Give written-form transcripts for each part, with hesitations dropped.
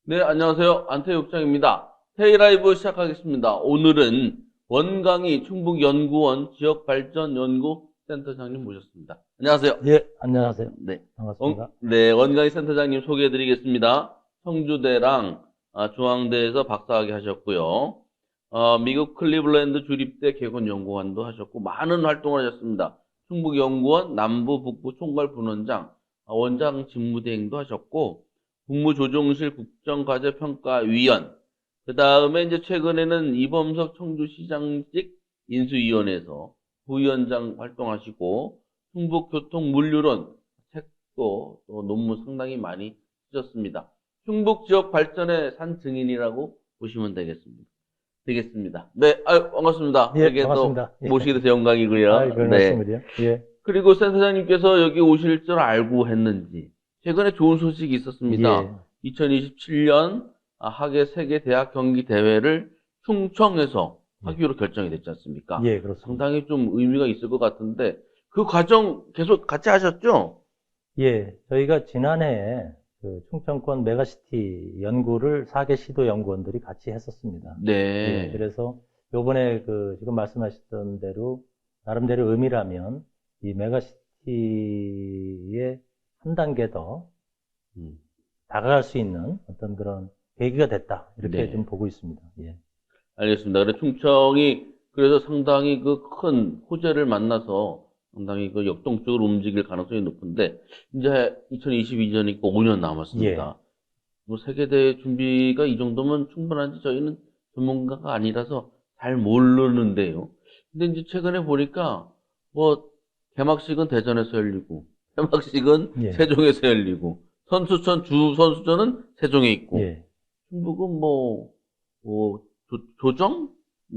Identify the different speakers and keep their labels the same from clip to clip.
Speaker 1: 네, 안녕하세요. 안태육장입니다. 테이라이브 시작하겠습니다. 오늘은 원광희 충북연구원 지역발전연구센터장님 모셨습니다. 안녕하세요.
Speaker 2: 예, 안녕하세요.
Speaker 1: 네.
Speaker 2: 반갑습니다.
Speaker 1: 네, 원광희 센터장님 소개해드리겠습니다. 청주대랑 중앙대에서 박사학위 하셨고요. 미국 클리블랜드 주립대 개건연구원도 하셨고 많은 활동을 하셨습니다. 충북연구원 남부 북부 총괄 분원장, 원장 직무대행도 하셨고 국무조정실 국정과제평가위원, 그 다음에 이제 최근에는 이범석 청주시장직 인수위원회에서 부위원장 활동하시고 충북교통물류론 책도 또 논문 상당히 많이 쓰셨습니다. 충북 지역 발전의 산 증인이라고 보시면 되겠습니다. 네, 반갑습니다.
Speaker 2: 예,
Speaker 1: 이렇게 또
Speaker 2: 반갑습니다. 예.
Speaker 1: 모시게 돼서 영광이고요.
Speaker 2: 별
Speaker 1: 네.
Speaker 2: 말씀을요. 예,
Speaker 1: 그리고 센터장님께서 여기 오실 줄 알고 했는지 최근에 좋은 소식이 있었습니다.
Speaker 2: 예,
Speaker 1: 2027년 하계 세계대학 경기 대회를 충청에서
Speaker 2: 예,
Speaker 1: 하기로 결정이 됐지 않습니까?
Speaker 2: 예, 그렇습니다.
Speaker 1: 상당히 좀 의미가 있을 것 같은데 그 과정 계속 같이 하셨죠?
Speaker 2: 예, 저희가 지난해 그 충청권 메가시티 연구를 4개 시도 연구원들이 같이 했었습니다. 예,
Speaker 1: 네.
Speaker 2: 그래서 요번에 그 지금 말씀하셨던 대로 나름대로 의미라면 이 메가시티에 한 단계 더
Speaker 1: 음,
Speaker 2: 다가갈 수 있는 어떤 그런 계기가 됐다. 이렇게
Speaker 1: 네.
Speaker 2: 좀 보고 있습니다. 예.
Speaker 1: 알겠습니다. 그래 충청이 그래서 상당히 그 큰 호재를 만나서 상당히 그 역동적으로 움직일 가능성이 높은데 이제 2022년이니까 5년 남았습니다.
Speaker 2: 예.
Speaker 1: 뭐 세계대회 준비가 이 정도면 충분한지 저희는 전문가가 아니라서 잘 모르는데요. 근데 이제 최근에 보니까 뭐 개막식은 대전에서 열리고 개막식은
Speaker 2: 예.
Speaker 1: 세종에서 열리고 선수촌 주 선수촌은 세종에 있고
Speaker 2: 예.
Speaker 1: 충북은 뭐 조정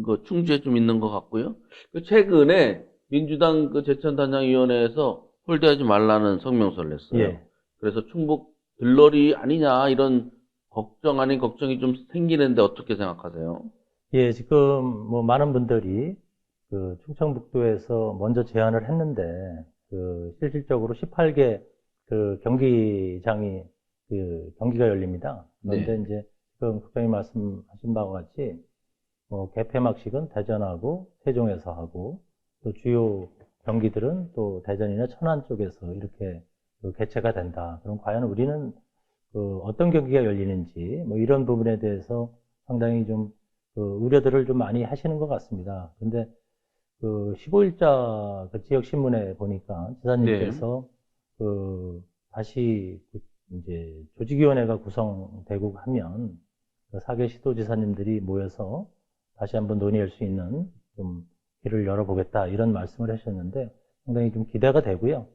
Speaker 1: 그 충주에 좀 있는 것 같고요. 그 최근에 민주당 그 제천단장위원회에서 홀대하지 말라는 성명서를 냈어요.
Speaker 2: 예.
Speaker 1: 그래서 충북 들러리 아니냐 이런 걱정 아닌 걱정이 좀 생기는데 어떻게 생각하세요?
Speaker 2: 예, 지금 뭐 많은 분들이 그 충청북도에서 먼저 제안을 했는데 그 실질적으로 18개 그 경기장이 그 경기가 열립니다. 그런데
Speaker 1: 네.
Speaker 2: 이제 지금 국장님 말씀하신 바와 같이 뭐 개폐막식은 대전하고 세종에서 하고 또 주요 경기들은 또 대전이나 천안 쪽에서 이렇게 그 개최가 된다. 그럼 과연 우리는 그 어떤 경기가 열리는지 뭐 이런 부분에 대해서 상당히 좀 그 우려들을 좀 많이 하시는 것 같습니다. 근데 그 15일자 그 지역 신문에 보니까
Speaker 1: 네.
Speaker 2: 지사님께서 그 다시 그 이제 조직위원회가 구성되고 하면 그 4개 시도지사님들이 모여서 다시 한번 논의할 수 있는 좀 길을 열어보겠다 이런 말씀을 하셨는데 상당히 좀 기대가 되고요.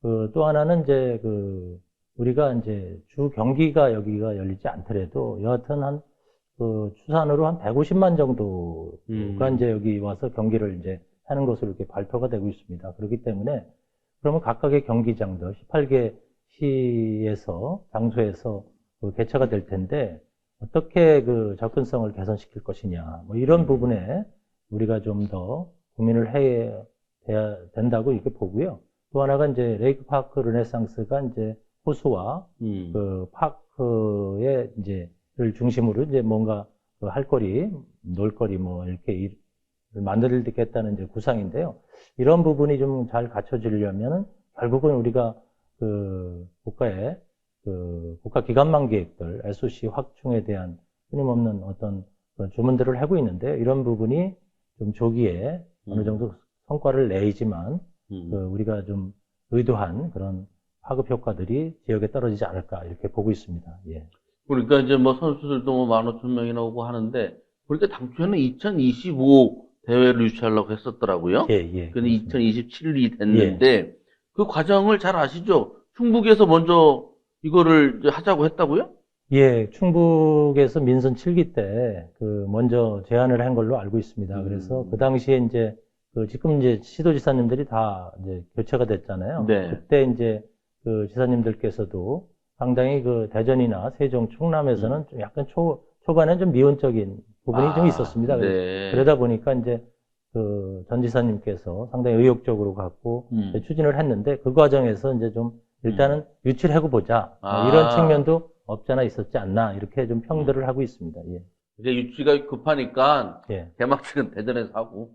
Speaker 2: 그 또 하나는 이제 그 우리가 이제 주 경기가 여기가 열리지 않더라도 여하튼 한 그 추산으로 한 150만 정도가 이제 여기 와서 경기를 이제 하는 것으로 이렇게 발표가 되고 있습니다. 그렇기 때문에 그러면 각각의 경기장들 18개 시에서 장소에서 그 개최가 될 텐데 어떻게 그 접근성을 개선시킬 것이냐 뭐 이런 부분에 우리가 좀 더 고민을 해야 된다고 이렇게 보고요. 또 하나가 이제 레이크 파크 르네상스가 이제 호수와 그 파크의 이제를 중심으로 이제 뭔가 그 할거리, 놀거리 뭐 이렇게 만들겠다는 이제 구상인데요. 이런 부분이 좀 잘 갖춰지려면은 결국은 우리가 그 국가의 그 국가 기관망 계획들, SOC 확충에 대한 끊임없는 어떤 주문들을 하고 있는데 이런 부분이 좀 조기에 어느 정도 성과를 내지만 그 우리가 좀 의도한 그런 파급 효과들이 지역에 떨어지지 않을까 이렇게 보고 있습니다. 예.
Speaker 1: 그러니까 이제 뭐 선수들도 뭐 15,000명이나 오고 하는데 그러니까 당초에는 2025 대회를 유치하려고 했었더라고요.
Speaker 2: 예, 예,
Speaker 1: 근데
Speaker 2: 그렇습니다.
Speaker 1: 2027이
Speaker 2: 예.
Speaker 1: 됐는데 그 과정을 잘 아시죠? 충북에서 먼저 이거를 이제 하자고 했다고요?
Speaker 2: 예, 충북에서 민선 7기 때 그 먼저 제안을 한 걸로 알고 있습니다. 그래서 그 당시에 이제 그 지금 이제 시도지사님들이 다 이제 교체가 됐잖아요.
Speaker 1: 네.
Speaker 2: 그때 이제 그 지사님들께서도 상당히 그 대전이나 세종, 충남에서는 좀 약간 초반에 좀 미온적인 부분이 좀 있었습니다.
Speaker 1: 네.
Speaker 2: 그러다 보니까 이제 그 전 지사님께서 상당히 의욕적으로 갖고 추진을 했는데 그 과정에서 이제 좀 일단은 유치를 하고 보자. 뭐 이런 측면도 없지 않아 있었지 않나 이렇게 좀 평들을 하고 있습니다. 예.
Speaker 1: 이제 유치가 급하니까
Speaker 2: 예.
Speaker 1: 개막식은 대전에서 하고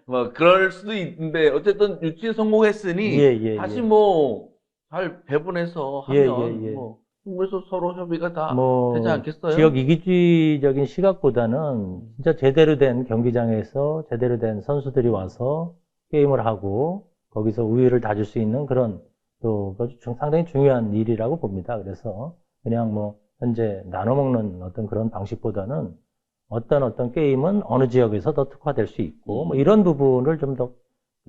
Speaker 1: 뭐 그럴 수도 있는데 어쨌든 유치에 성공했으니
Speaker 2: 예, 예,
Speaker 1: 다시
Speaker 2: 예.
Speaker 1: 뭐 잘 배분해서
Speaker 2: 예,
Speaker 1: 하면
Speaker 2: 예, 예.
Speaker 1: 뭐 그래서 서로 협의가 다 되지
Speaker 2: 뭐
Speaker 1: 않겠어요?
Speaker 2: 지역 이기주의적인 시각보다는 진짜 제대로 된 경기장에서 제대로 된 선수들이 와서 게임을 하고 거기서 우위를 다질 수 있는 그런 또 상당히 중요한 일이라고 봅니다. 그래서 그냥 뭐 현재 나눠 먹는 어떤 그런 방식보다는 어떤 게임은 어느 지역에서 더 특화될 수 있고 뭐 이런 부분을 좀 더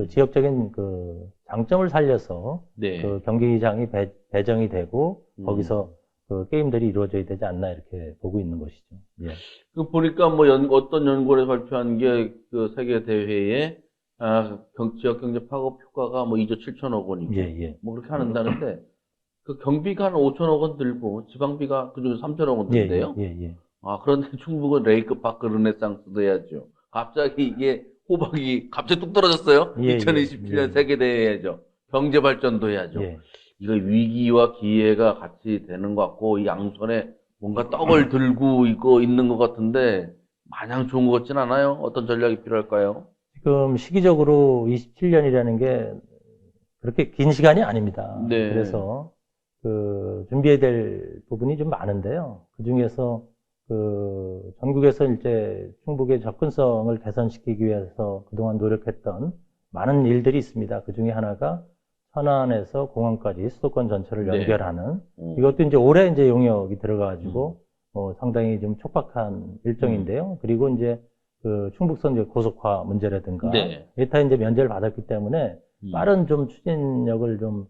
Speaker 2: 지역적인 그 장점을 살려서
Speaker 1: 네.
Speaker 2: 그 경기장이 배정이 되고
Speaker 1: 음.
Speaker 2: 거기서 그 게임들이 이루어져야 되지 않나 이렇게 보고 있는 것이죠. 예.
Speaker 1: 그 보니까 뭐 어떤 연구를 발표한 게 그 세계 대회에 지역 경제 파급 효과가 뭐 2조 7천억 원이고
Speaker 2: 예, 예.
Speaker 1: 뭐 그렇게 한다는데 그 경비가 한 5천억 원 들고 지방비가 그중에 3천억 원
Speaker 2: 예, 예,
Speaker 1: 든대요.
Speaker 2: 예, 예.
Speaker 1: 아, 그런데 충북은 레이크 파크 르네상스도 해야죠. 갑자기 이게 호박이 갑자기 뚝 떨어졌어요.
Speaker 2: 예,
Speaker 1: 2027년
Speaker 2: 예,
Speaker 1: 세계대회 해야죠. 경제 발전도 해야죠.
Speaker 2: 예.
Speaker 1: 이거 위기와 기회가 같이 되는 것 같고, 이 양손에 뭔가 떡을 들고 이거 있는 것 같은데, 마냥 좋은 것 같진 않아요? 어떤 전략이 필요할까요?
Speaker 2: 지금 시기적으로 27년이라는 게 그렇게 긴 시간이 아닙니다.
Speaker 1: 네.
Speaker 2: 그래서 그 준비해야 될 부분이 좀 많은데요. 그 중에서 그 전국에서 이제 충북의 접근성을 개선시키기 위해서 그동안 노력했던 많은 일들이 있습니다. 그 중에 하나가 천안에서 공항까지 수도권 전체를
Speaker 1: 네.
Speaker 2: 연결하는 이것도 이제 올해 이제 용역이 들어가가지고 상당히 좀 촉박한 일정인데요. 그리고 이제 그 충북선 이제 고속화 문제라든가
Speaker 1: 네.
Speaker 2: 예타 이제 면제를 받았기 때문에
Speaker 1: 음.
Speaker 2: 빠른 좀 추진력을 좀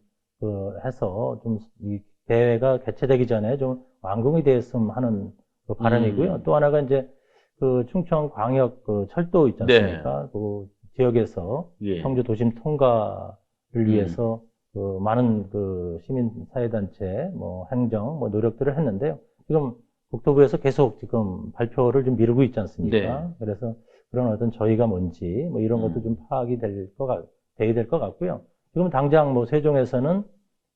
Speaker 2: 해서 좀 이 대회가 개최되기 전에 좀 완공이 되었으면 하는 그 바람이고요. 또 하나가 이제 그 충청 광역 그 철도 있지 않습니까? 그 지역에서
Speaker 1: 예.
Speaker 2: 청주 도심 통과를 위해서 그 많은 그 시민 사회단체 뭐 행정 뭐 노력들을 했는데요. 지금 국토부에서 계속 지금 발표를 좀 미루고 있지 않습니까?
Speaker 1: 네.
Speaker 2: 그래서 그런 어떤 저희가 뭔지 뭐 이런 것도 좀 파악이 돼야 될 것 같고요. 지금 당장 뭐 세종에서는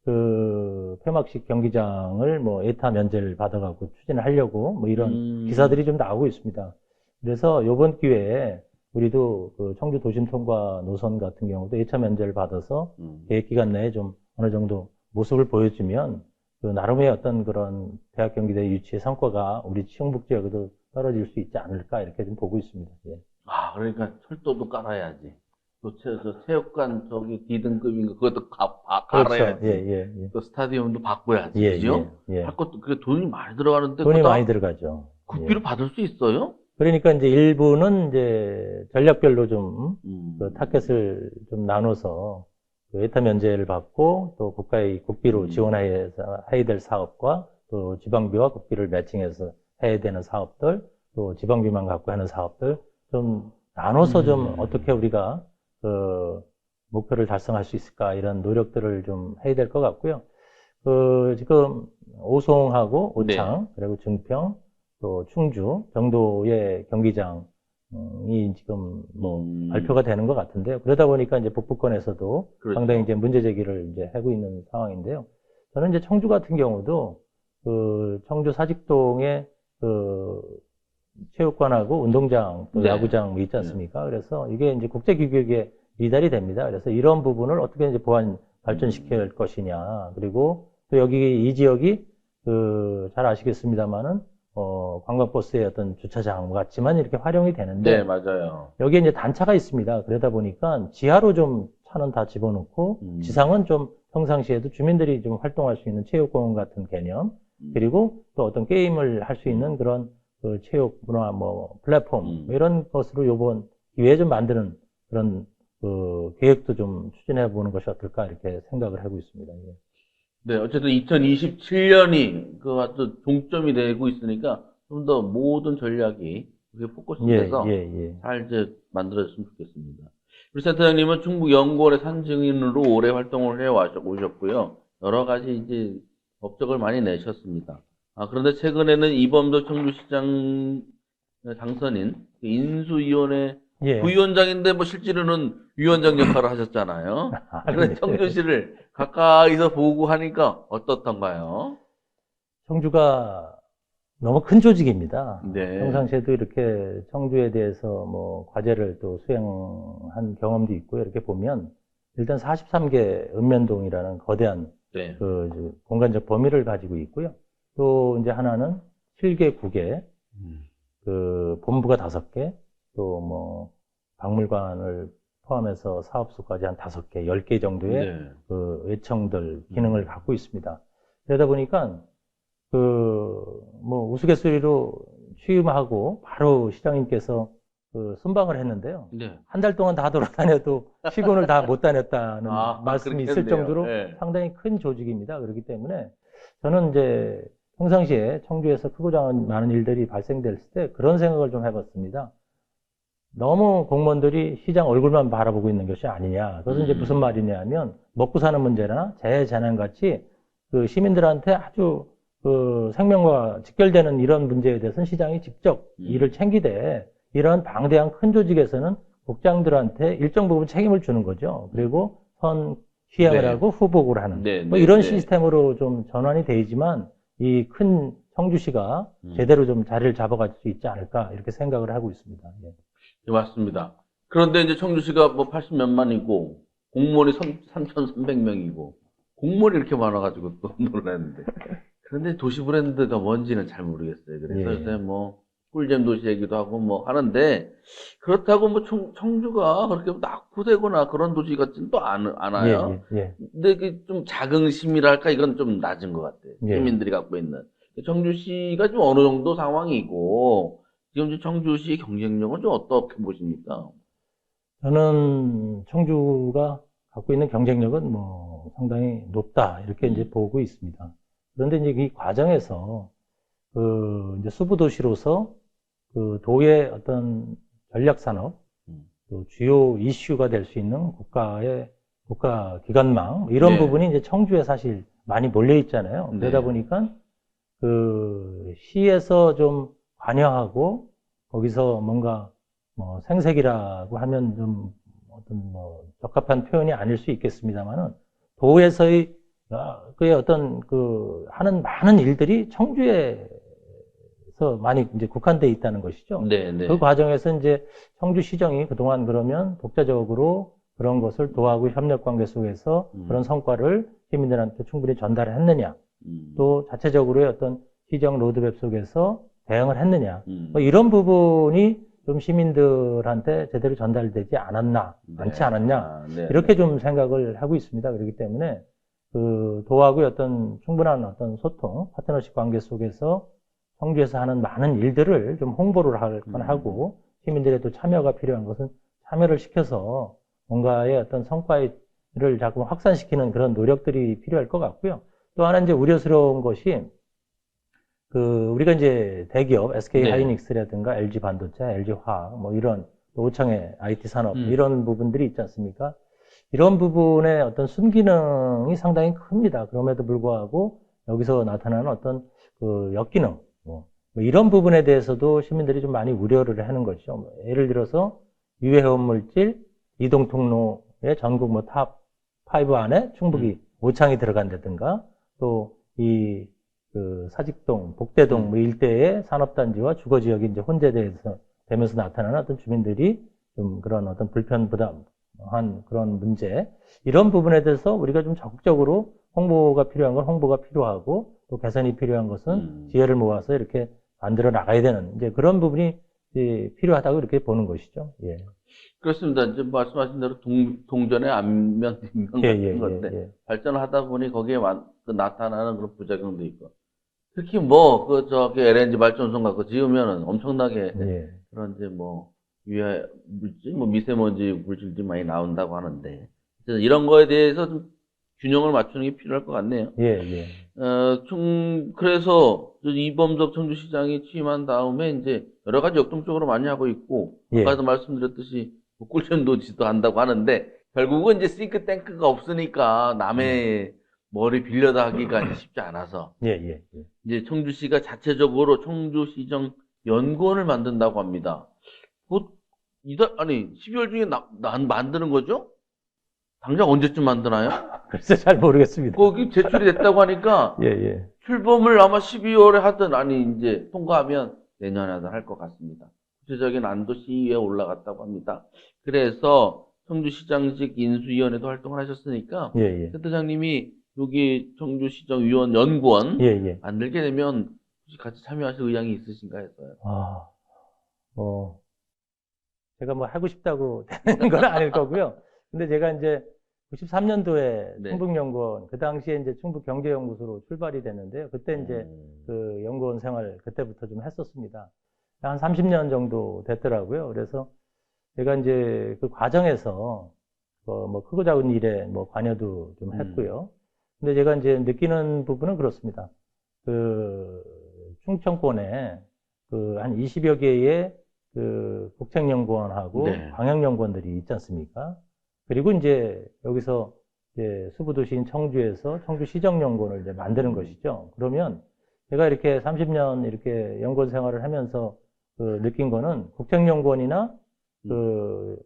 Speaker 2: 그 폐막식 경기장을 뭐 예타 면제를 받아갖고 추진을 하려고 뭐 이런 기사들이 좀 나오고 있습니다. 그래서 이번 기회에 우리도 그 청주 도심 통과 노선 같은 경우도 예차 면제를 받아서 계획 기간 내에 좀 어느 정도 모습을 보여주면 그 나름의 어떤 그런 대학 경기대 유치의 성과가 우리 충북 지역에도 떨어질 수 있지 않을까 이렇게 좀 보고 있습니다. 예.
Speaker 1: 아, 그러니까 철도도 깔아야지. 또 체육관 저기 D등급인가 그것도 갈아야지.
Speaker 2: 그렇죠. 예, 예, 예.
Speaker 1: 또 스타디움도 바꿔야지.
Speaker 2: 예,
Speaker 1: 그죠?
Speaker 2: 예, 예.
Speaker 1: 할 것도 그게 돈이 많이 들어가는데
Speaker 2: 돈이
Speaker 1: 그거 다
Speaker 2: 많이 들어가죠.
Speaker 1: 국비로
Speaker 2: 예.
Speaker 1: 받을 수 있어요?
Speaker 2: 그러니까 이제 일부는 이제 전략별로 좀 그 타겟을 좀 나눠서 그 예타 면제를 받고 또 국가의 국비로 지원해야 될 사업과 또 지방비와 국비를 매칭해서 해야 되는 사업들 또 지방비만 갖고 하는 사업들 좀 나눠서 좀 어떻게 우리가 그 목표를 달성할 수 있을까 이런 노력들을 좀 해야 될 것 같고요. 그 지금 오송하고 오창 그리고 증평 또 충주 정도의 경기장이 지금 뭐 발표가 되는 것 같은데요. 그러다 보니까 이제 북부권에서도
Speaker 1: 그렇죠.
Speaker 2: 상당히 이제 문제 제기를 이제 하고 있는 상황인데요. 저는 이제 청주 같은 경우도 그 청주 사직동에 그 체육관하고 운동장 또 야구장 뭐 있지 않습니까? 그래서 이게 이제 국제 규격에 미달이 됩니다. 그래서 이런 부분을 어떻게 이제 보완 발전시켜야 할 것이냐. 그리고 또 여기 이 지역이 그 잘 아시겠습니다만은 관광버스의 어떤 주차장 같지만 이렇게 활용이 되는데
Speaker 1: 네, 맞아요.
Speaker 2: 여기에 이제 단차가 있습니다. 그러다 보니까 지하로 좀 차는 다 집어넣고 지상은 좀 평상시에도 주민들이 좀 활동할 수 있는 체육공원 같은 개념 그리고 또 어떤 게임을 할 수 있는 그런 그 체육 문화 뭐 플랫폼 뭐 이런 것으로 요번 기회에 좀 만드는 그런 그 계획도 좀 추진해 보는 것이 어떨까 이렇게 생각을 하고 있습니다. 예.
Speaker 1: 네, 어쨌든 2027년이 그 아주 종점이 되고 있으니까 좀 더 모든 전략이 그게 포커스돼서 잘 이제 만들어졌으면 좋겠습니다. 우리 센터장님은 충북 연구원의 산증인으로 오래 활동을 해 오셨고요. 여러 가지 이제 업적을 많이 내셨습니다. 그런데 최근에는 이범석 청주시장 당선인 인수위원회 부위원장인데 뭐 실제로는 위원장 역할을 하셨잖아요. 그런 청주시를 가까이서 보고 하니까 어떻던가요?
Speaker 2: 청주가 너무 큰 조직입니다.
Speaker 1: 네.
Speaker 2: 평상시에도 이렇게 청주에 대해서 뭐 과제를 또 수행한 경험도 있고요. 이렇게 보면 일단 43개 읍면동이라는 거대한
Speaker 1: 네.
Speaker 2: 그 공간적 범위를 가지고 있고요. 또 이제 하나는 7개, 9개, 그 본부가 5개, 또 뭐 박물관을 포함해서 사업소까지 한 5개, 10개 정도의
Speaker 1: 네.
Speaker 2: 그 외청들 기능을 갖고 있습니다. 그러다 보니까 뭐 우스갯소리로 취임하고 바로 시장님께서 그 순방을 했는데요.
Speaker 1: 네.
Speaker 2: 한 달 동안 다 돌아다녀도 시군을 다 못 다녔다는
Speaker 1: 아,
Speaker 2: 말씀이 있을
Speaker 1: 그렇겠네요.
Speaker 2: 정도로
Speaker 1: 네.
Speaker 2: 상당히 큰 조직입니다. 그렇기 때문에 저는 이제 평상시에 청주에서 크고 작은 많은 일들이 발생될 때 그런 생각을 좀 해봤습니다. 너무 공무원들이 시장 얼굴만 바라보고 있는 것이 아니냐. 그것은 이제 무슨 말이냐 하면 먹고 사는 문제나 재해재난 같이 그 시민들한테 아주 그 생명과 직결되는 이런 문제에 대해서는 시장이 직접 일을 챙기되 이런 방대한 큰 조직에서는 국장들한테 일정 부분 책임을 주는 거죠. 그리고 선 시행을
Speaker 1: 네.
Speaker 2: 하고 후보를 하는
Speaker 1: 네,
Speaker 2: 뭐
Speaker 1: 네,
Speaker 2: 이런
Speaker 1: 네.
Speaker 2: 시스템으로 좀 전환이 되지만 이 큰 청주시가 제대로 좀 자리를 잡아갈 수 있지 않을까 이렇게 생각을 하고 있습니다. 예.
Speaker 1: 네, 맞습니다. 그런데 이제 청주시가 뭐 80몇만이고 공무원이 3,300명이고 공무원이 이렇게 많아가지고 또 놀랐는데 그런데 도시 브랜드가 뭔지는 잘 모르겠어요. 그래서
Speaker 2: 예.
Speaker 1: 요새 뭐 꿀잼 도시이기도 하고 뭐 하는데 그렇다고 뭐 청주가 그렇게 낙후되거나 그런 도시 같지는 또 않아요.
Speaker 2: 예, 예,
Speaker 1: 근데 그 좀 자긍심이랄까 이건 좀 낮은 것 같아요.
Speaker 2: 예.
Speaker 1: 시민들이 갖고 있는 청주시가 좀 어느 정도 상황이고 지금 이제 청주시 경쟁력은 좀 어떻게 보십니까?
Speaker 2: 저는 청주가 갖고 있는 경쟁력은 뭐 상당히 높다 이렇게 이제 보고 있습니다. 그런데 이제 이 과정에서 그 이제 수부 도시로서 그 도의 어떤 전략 산업, 또 주요 이슈가 될 수 있는 국가의 국가 기관망 이런
Speaker 1: 네.
Speaker 2: 부분이 이제 청주에 사실 많이 몰려 있잖아요.
Speaker 1: 네.
Speaker 2: 그러다 보니까 그 시에서 좀 관여하고 거기서 뭔가 뭐 생색이라고 하면 좀 어떤 뭐 적합한 표현이 아닐 수 있겠습니다만은 도에서의 그의 어떤 그 하는 많은 일들이 청주에서 많이 이제 국한돼 있다는 것이죠.
Speaker 1: 네, 네.
Speaker 2: 그 과정에서 이제 청주시정이 그동안 그러면 독자적으로 그런 것을 도하고 협력 관계 속에서 그런 성과를 시민들한테 충분히 전달을 했느냐, 또 자체적으로의 어떤 시정 로드맵 속에서 대응을 했느냐, 뭐 이런 부분이 좀 시민들한테 제대로 전달되지 않았나, 않지 않았냐,
Speaker 1: 네.
Speaker 2: 이렇게 좀 생각을 하고 있습니다. 그렇기 때문에 그 도하고의 어떤 충분한 어떤 소통, 파트너십 관계 속에서 청주에서 하는 많은 일들을 좀 홍보를 하고 시민들의 또 참여가 필요한 것은 참여를 시켜서 뭔가의 어떤 성과를 자꾸 확산시키는 그런 노력들이 필요할 것 같고요. 또 하나 이제 우려스러운 것이 그 우리가 이제 대기업 SK
Speaker 1: 네.
Speaker 2: 하이닉스라든가 LG 반도체, LG 화학 뭐 이런 오창의 IT 산업 이런 부분들이 있지 않습니까? 이런 부분의 어떤 순기능이 상당히 큽니다. 그럼에도 불구하고 여기서 나타나는 어떤 그 역기능 뭐 이런 부분에 대해서도 시민들이 좀 많이 우려를 하는 것이죠. 뭐 예를 들어서 유해 해온 물질 이동 통로의 전국 뭐 탑 5 안에 충북이 오창이 들어간다든가 또 이 그 사직동, 복대동 뭐 일대의 산업단지와 주거지역이 이제 혼재되면서 나타나는 어떤 주민들이 좀 그런 어떤 불편 부담한 그런 문제 이런 부분에 대해서 우리가 좀 적극적으로 홍보가 필요한 건 홍보가 필요하고 또 개선이 필요한 것은 지혜를 모아서 이렇게 만들어 나가야 되는 이제 그런 부분이 이제 필요하다고 이렇게 보는 것이죠. 예.
Speaker 1: 그렇습니다. 이제 말씀하신 대로 동전의 앞면, 뒷면 같은 건데 발전을 하다 보니 거기에 나타나는 그런 부작용도 있고 특히 뭐 그 저기 LNG 발전소 같은 거 지으면은 엄청나게 그런 이제 뭐 유해 물질, 뭐 미세먼지 물질들이 많이 나온다고 하는데 이런 거에 대해서 좀 균형을 맞추는 게 필요할 것 같네요. 그래서 이범석 청주시장이 취임한 다음에 이제 여러 가지 역동적으로 많이 하고 있고 아까도 말씀드렸듯이 뭐 꿀잼 도시도 한다고 하는데 결국은 이제 싱크탱크가 없으니까 남의 머리 빌려다 하기가 쉽지 않아서 이제 청주시가 자체적으로 청주시정 연구원을 만든다고 합니다. 곧 12월 중에 만드는 거죠? 당장 언제쯤 만드나요?
Speaker 2: 글쎄 잘 모르겠습니다.
Speaker 1: 거기 제출이 됐다고 하니까
Speaker 2: 예, 예.
Speaker 1: 출범을 아마 12월에 하든 아니 이제 통과하면 내년에 하든 할 것 같습니다. 구체적인 안도 시의회에 올라갔다고 합니다. 그래서 청주시장직 인수위원회도 활동을 하셨으니까
Speaker 2: 예, 예.
Speaker 1: 센터장님이 여기 청주시정위원 연구원
Speaker 2: 예, 예.
Speaker 1: 만들게 되면 혹시 같이 참여하실 의향이 있으신가 해서요.
Speaker 2: 아, 제가 뭐 하고 싶다고 되는 건 아닐 거고요. 근데 제가 이제 93년도에
Speaker 1: 네.
Speaker 2: 충북연구원, 그 당시에 이제 충북경제연구소로 출발이 됐는데요. 그때 이제 그 연구원 생활 그때부터 좀 했었습니다. 한 30년 정도 됐더라고요. 그래서 제가 이제 그 과정에서 뭐 크고 작은 일에 뭐 관여도 좀 했고요. 근데 제가 이제 느끼는 부분은 그렇습니다. 그 충청권에 그 한 20여 개의 그 국책연구원하고
Speaker 1: 네.
Speaker 2: 광역연구원들이 있지 않습니까? 그리고 이제 여기서 이제 수부도시인 청주에서 청주시정연구원을 이제 만드는 것이죠. 그러면 제가 이렇게 30년 이렇게 연구원 생활을 하면서 그 느낀 거는 국책연구원이나 그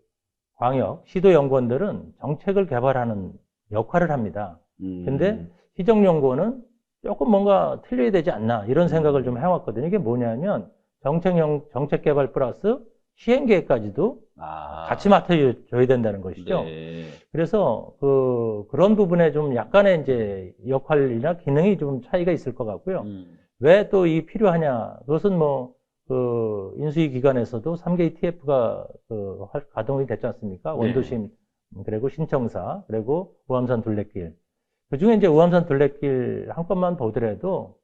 Speaker 2: 광역, 시도연구원들은 정책을 개발하는 역할을 합니다. 근데 시정연구원은 조금 뭔가 틀려야 되지 않나 이런 생각을 좀 해왔거든요. 이게 뭐냐면 정책 개발 플러스 시행 계획까지도 같이 맡아줘야 된다는 것이죠.
Speaker 1: 네.
Speaker 2: 그래서 그런 부분에 좀 약간의 이제 역할이나 기능이 좀 차이가 있을 것 같고요. 왜 또 이 필요하냐? 그것은 뭐 그 인수위 기관에서도 3개 TF가 가동이 됐지 않습니까? 원도심, 그리고 신청사, 그리고 우암산 둘레길. 그 중에 이제 우암산 둘레길 한 건만 보더라도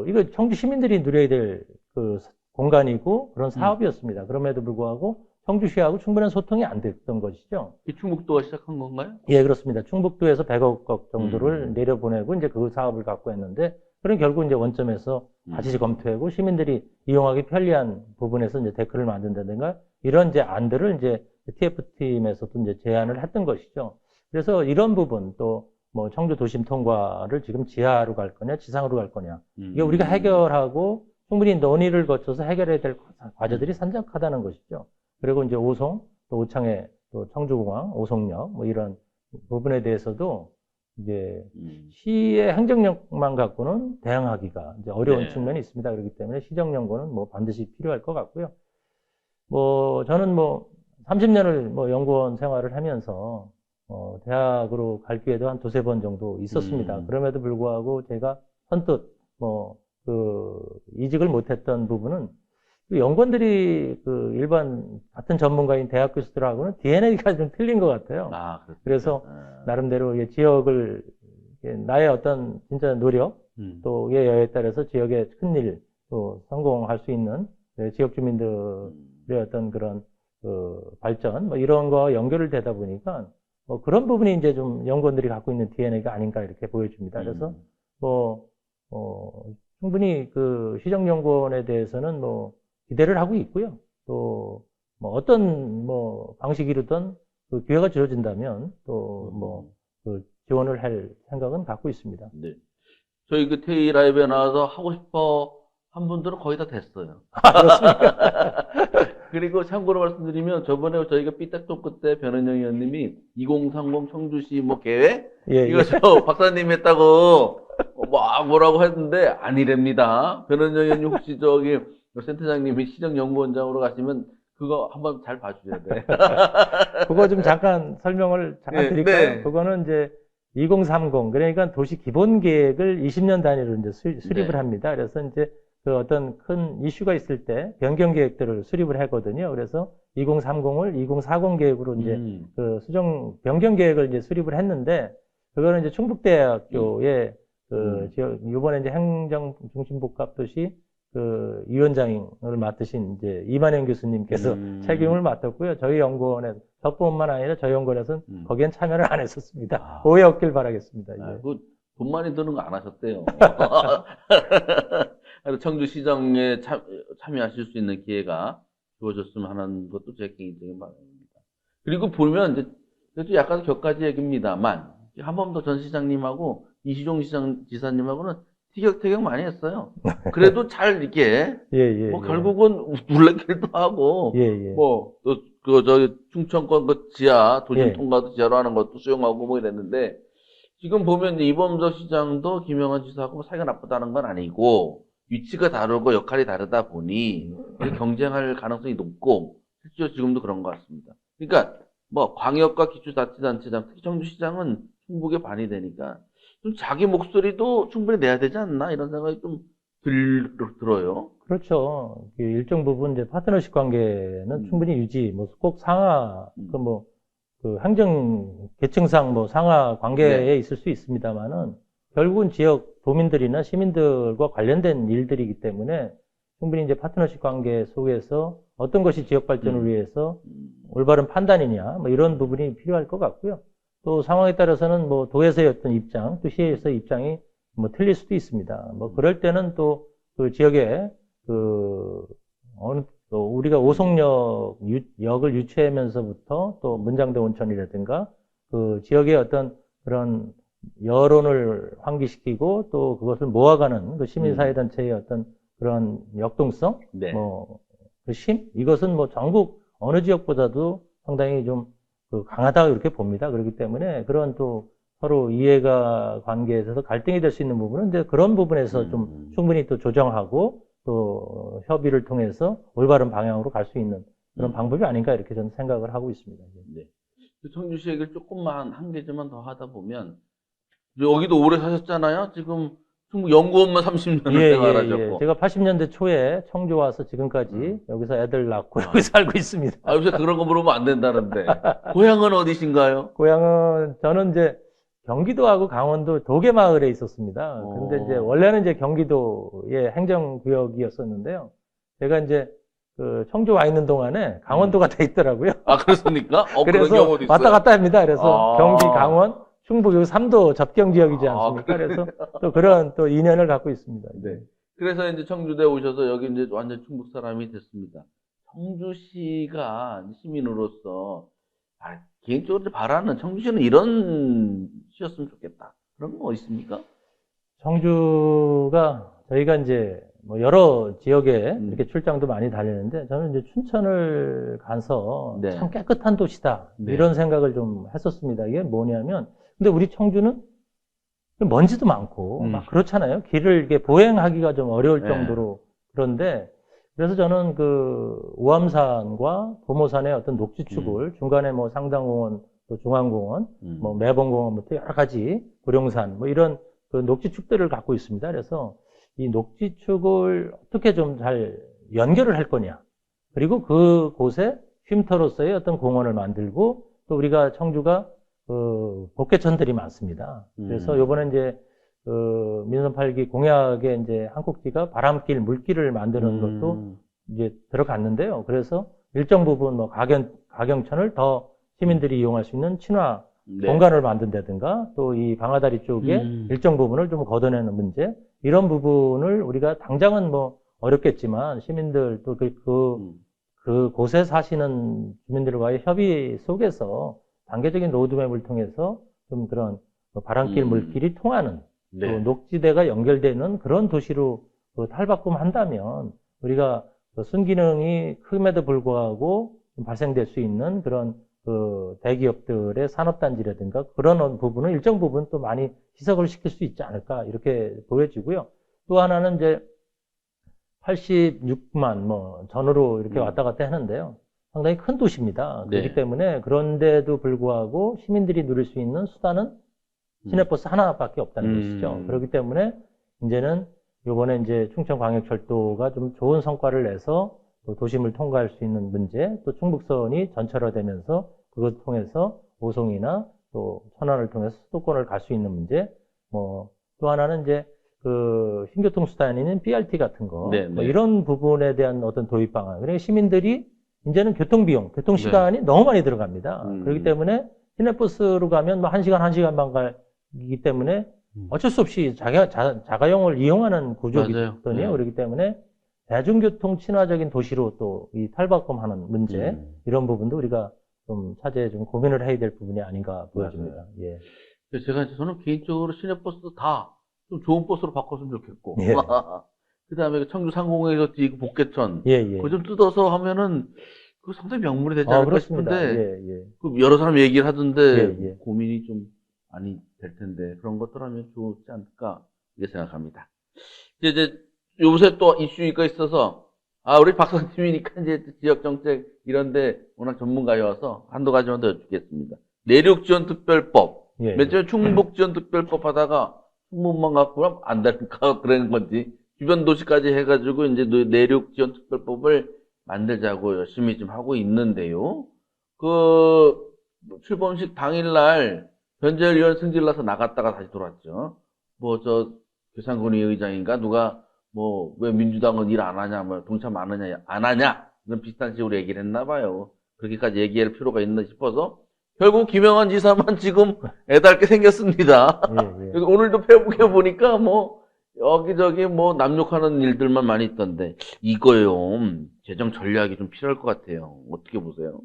Speaker 2: 이거 청주 시민들이 누려야 될 그 공간이고 그런 사업이었습니다. 그럼에도 불구하고 청주시하고 충분한 소통이 안 됐던 것이죠.
Speaker 1: 이 충북도가 시작한 건가요?
Speaker 2: 예, 그렇습니다. 충북도에서 100억 정도를 내려보내고 이제 그 사업을 갖고 했는데, 그럼 결국 이제 원점에서 다시 검토하고 시민들이 이용하기 편리한 부분에서 이제 데크를 만든다든가 이런 이제 안들을 이제 TF팀에서도 이제 제안을 했던 것이죠. 그래서 이런 부분 또 뭐 청주 도심 통과를 지금 지하로 갈 거냐, 지상으로 갈 거냐. 이게 우리가 해결하고 충분히 논의를 거쳐서 해결해야 될 과제들이 산적하다는 것이죠. 그리고 이제 오송, 또 오창에 또 청주공항, 오송역, 뭐 이런 부분에 대해서도 이제 시의 행정력만 갖고는 대응하기가 이제 어려운
Speaker 1: 네.
Speaker 2: 측면이 있습니다. 그렇기 때문에 시정연구는 뭐 반드시 필요할 것 같고요. 뭐 저는 뭐 30년을 뭐 연구원 생활을 하면서 대학으로 갈 기회도 한 두세 번 정도 있었습니다. 그럼에도 불구하고 제가 선뜻 이직을 못했던 부분은 연구원들이 일반 같은 전문가인 대학 교수들하고는 DNA가 좀 틀린 것 같아요. 그래서 나름대로 지역을 나의 어떤 진짜 노력 또의 여에 따라서 지역의 큰일 또 성공할 수 있는 지역 주민들의 어떤 그런 발전 뭐 이런 거와 연결을 되다 보니까 그런 부분이 이제 좀 연구원들이 갖고 있는 DNA가 아닌가 이렇게 보여집니다. 그래서 충분히 시정연구원에 대해서는 기대를 하고 있고요. 또 어떤 방식이든 기회가 주어진다면 또 지원을 할 생각은 갖고 있습니다.
Speaker 1: 네. 저희 테이 라이브에 나와서 하고 싶어 한 분들은 거의 다 됐어요.
Speaker 2: 그렇습니까?
Speaker 1: 그리고 참고로 말씀드리면 저번에 저희가 삐딱토크 때 변은영 의원님이 2030 청주시 계획? 이거 저 박사님 했다고 뭐라고 했는데 아니랍니다. 변은영 의원님 혹시 센터장님이 시정연구원장으로 가시면 그거 한번 잘 봐주셔야 돼.
Speaker 2: 그거 좀 잠깐 설명을 드릴까요? 네. 그거는 이제 2030 그러니까 도시 기본 계획을 20년 단위로 이제 수립을 합니다. 그래서 이제 어떤 큰 이슈가 있을 때 변경 계획들을 수립을 하거든요. 그래서 2030을 2040 계획으로 이제 수정 변경 계획을 이제 수립을 했는데 그거는 이제 충북대학교의 이번에 이제 행정중심복합도시 위원장을 맡으신 이제 이만영 교수님께서 책임을 맡았고요. 저희 연구원에 저뿐만 아니라 저희 연구원에서는 거기엔 참여를 안 했었습니다. 오해 없길 바라겠습니다.
Speaker 1: 돈 많이 드는 거 안 하셨대요. 청주시정에 참여하실 수 있는 기회가 주어졌으면 하는 것도 제 개인적인 바람입니다. 그리고 보면 이제 그래도 약간 격가지 얘기입니다만 한 번 더 전 시장님하고 이시종 지사님하고는 티격태격 많이 했어요. 그래도 잘 이렇게
Speaker 2: 예, 예,
Speaker 1: 뭐
Speaker 2: 예.
Speaker 1: 결국은 둘레길도 하고
Speaker 2: 예, 예.
Speaker 1: 뭐 또 그 저기 충청권 그 지하 도심
Speaker 2: 예.
Speaker 1: 통과도 지하로 하는 것도 수용하고 뭐 이랬는데 지금 보면 이제 이범석 시장도 김영환 지사하고 사이가 나쁘다는 건 아니고 위치가 다르고 역할이 다르다 보니 경쟁할 가능성이 높고 실제로 지금도 그런 것 같습니다. 그러니까 뭐 광역과 기초자치단체장, 특히 청주시장은 충북의 반이 되니까 좀 자기 목소리도 충분히 내야 되지 않나 이런 생각이 좀 들어요.
Speaker 2: 그렇죠. 그 일정 부분 이제 파트너십 관계는 충분히 유지, 뭐 꼭 상하, 그 행정 계층상 뭐 상하 관계에
Speaker 1: 네.
Speaker 2: 있을 수 있습니다만은 결국은 지역 도민들이나 시민들과 관련된 일들이기 때문에 충분히 이제 파트너십 관계 속에서 어떤 것이 지역 발전을 위해서 올바른 판단이냐, 뭐 이런 부분이 필요할 것 같고요. 또 상황에 따라서는 뭐 도에서의 어떤 입장, 또 시에서의 입장이 뭐 틀릴 수도 있습니다. 뭐 그럴 때는 또 그 지역에 또 우리가 역을 유치하면서부터 또 문장대 온천이라든가 그 지역의 어떤 그런 여론을 환기시키고 또 그것을 모아가는 그 시민사회단체의 어떤 그런 역동성,
Speaker 1: 네.
Speaker 2: 그 이것은 뭐 전국 어느 지역보다도 상당히 좀 강하다 이렇게 봅니다. 그렇기 때문에 그런 또 서로 이해가 관계에 있어서 갈등이 될 수 있는 부분은 이제 그런 부분에서 좀 충분히 또 조정하고 또 협의를 통해서 올바른 방향으로 갈 수 있는 그런 방법이 아닌가 이렇게 저는 생각을 하고 있습니다.
Speaker 1: 네. 청주시 얘기를 조금만 한 개만 더 하다 보면 여기도 오래 사셨잖아요. 지금 충북 연구원만 30년을
Speaker 2: 예,
Speaker 1: 생활하셨고.
Speaker 2: 제가 80년대 초에 청주 와서 지금까지 여기서 애들 낳고 여기 살고 있습니다.
Speaker 1: 아, 요새 그런 거 물으면 안 된다는데. 고향은 어디신가요?
Speaker 2: 고향은 저는 이제 경기도하고 강원도 도계마을에 있었습니다. 근데 이제 원래는 이제 경기도의 행정구역이었었는데요. 제가 이제 그 청주 와 있는 동안에 강원도가 돼 있더라고요.
Speaker 1: 아, 그렇습니까? 그런
Speaker 2: 그래서
Speaker 1: 경우도 있어요?
Speaker 2: 왔다 갔다 합니다. 그래서
Speaker 1: 아.
Speaker 2: 경기, 강원, 충북 요 3도 접경 지역이지 않습니까? 그래서 또 그런 또 인연을 갖고 있습니다.
Speaker 1: 네. 그래서 이제 청주대 오셔서 여기 이제 완전 충북 사람이 됐습니다. 청주시가 시민으로서 개인적으로 바라는 청주시는 이런 시였으면 좋겠다. 그런 거 있습니까?
Speaker 2: 청주가 저희가 이제 뭐 여러 지역에 이렇게 출장도 많이 다니는데 저는 이제 춘천을 가서
Speaker 1: 네.
Speaker 2: 참 깨끗한 도시다
Speaker 1: 네.
Speaker 2: 이런 생각을 좀 했었습니다. 이게 뭐냐면 근데 우리 청주는 먼지도 많고 막 그렇잖아요. 길을 이렇게 보행하기가 좀 어려울
Speaker 1: 네.
Speaker 2: 정도로 그런데 그래서 저는 그 우암산과 도모산의 어떤 녹지축을 중간에 뭐 상당공원, 또 중앙공원, 뭐 매봉공원부터 여러 가지 구룡산 뭐 이런 그 녹지축들을 갖고 있습니다. 그래서 이 녹지축을 어떻게 좀 잘 연결을 할 거냐. 그리고 그곳에 쉼터로서의 어떤 공원을 만들고 또 우리가 청주가 그 복개천들이 많습니다. 그래서 요번에 이제 그 민선 8기 공약에 이제 한 꼭지가 바람길, 물길을 만드는 것도 이제 들어갔는데요. 그래서 일정 부분 뭐 가경천을 더 시민들이 이용할 수 있는 친화
Speaker 1: 네.
Speaker 2: 공간을 만든다든가 또 이 방아다리 쪽에 일정 부분을 좀 걷어내는 문제 이런 부분을 우리가 당장은 뭐 어렵겠지만 시민들 또 그 곳에 사시는 주민들과의 협의 속에서 단계적인 로드맵을 통해서 좀 그런 바람길 물길이 통하는
Speaker 1: 네.
Speaker 2: 또 녹지대가 연결되는 그런 도시로 탈바꿈한다면 우리가 순기능이 큼에도 불구하고 발생될 수 있는 그런 그 대기업들의 산업단지라든가 그런 부분은 일정 부분 또 많이 희석을 시킬 수 있지 않을까 이렇게 보여지고요. 또 하나는 이제 86만 뭐 전후로 이렇게 왔다 갔다 하는데요. 상당히 큰 도시입니다.
Speaker 1: 네.
Speaker 2: 그렇기 때문에 그런데도 불구하고 시민들이 누릴 수 있는 수단은 시내버스 하나밖에 없다는 것이죠. 그렇기 때문에 이제는 요번에 이제 충청광역철도가 좀 좋은 성과를 내서 또 도심을 통과할 수 있는 문제, 또 충북선이 전철화되면서 그것을 통해서 오송이나 또 천안을 통해서 수도권을 갈 수 있는 문제, 뭐 또 하나는 이제 그 신교통수단인 BRT 같은 거,
Speaker 1: 네,
Speaker 2: 뭐
Speaker 1: 네.
Speaker 2: 이런 부분에 대한 어떤 도입 방안. 그러니까 시민들이 이제는 교통시간이 너무 많이 들어갑니다. 그렇기 때문에 시내버스로 가면 뭐 1시간, 1시간 반 가기 때문에 어쩔 수 없이 자가용을 이용하는 구조이기
Speaker 1: 맞아요.
Speaker 2: 때문에
Speaker 1: 네.
Speaker 2: 그렇기 때문에 대중교통 친화적인 도시로 또 이 탈바꿈하는 문제 이런 부분도 우리가 좀 차제에 좀 고민을 해야 될 부분이 아닌가 보여집니다. 예.
Speaker 1: 저는 개인적으로 시내버스 다 좀 좋은 버스로 바꿨으면 좋겠고.
Speaker 2: 예.
Speaker 1: 그다음에 청주 상공에서 뒤 복개천.
Speaker 2: 예, 예.
Speaker 1: 그거 좀 뜯어서 하면은 그 상당히 명물이 되지
Speaker 2: 아,
Speaker 1: 않을까
Speaker 2: 그렇습니다.
Speaker 1: 싶은데
Speaker 2: 예, 예.
Speaker 1: 그 여러 사람 얘기를 하던데
Speaker 2: 예, 예.
Speaker 1: 고민이 좀 많이 될 텐데 그런 것들 하면 좋지 않을까 이렇게 생각합니다. 이제 요새 또 이슈가 있어서 우리 박사님이니까 이제 지역 정책 이런데 워낙 전문가여서 한두 가지만 더 여쭙겠습니다. 내륙지원특별법.
Speaker 2: 예,
Speaker 1: 맨
Speaker 2: 예.
Speaker 1: 처음에 충북지원특별법 하다가 충북만 갖고 안 될까 그런 건지 주변 도시까지 해가지고 이제 내륙지원특별법을 만들자고 열심히 좀 하고 있는데요. 그 출범식 당일날 변재열 의원 승질나서 나갔다가 다시 돌아왔죠. 뭐 저 괴산군의 의장인가 누가 뭐 왜 민주당은 일 안 하냐, 뭐 동참 안 하냐, 안 하냐 이런 비슷한 식으로 얘기를 했나 봐요. 그렇게까지 얘기할 필요가 있나 싶어서 결국 김영환 지사만 지금 애달게 생겼습니다.
Speaker 2: 예, 예.
Speaker 1: 그래서 오늘도 페이북에 보니까 뭐 여기저기 뭐 남욕하는 일들만 많이 있던데 이거요 재정 전략이 좀 필요할 것 같아요. 어떻게 보세요?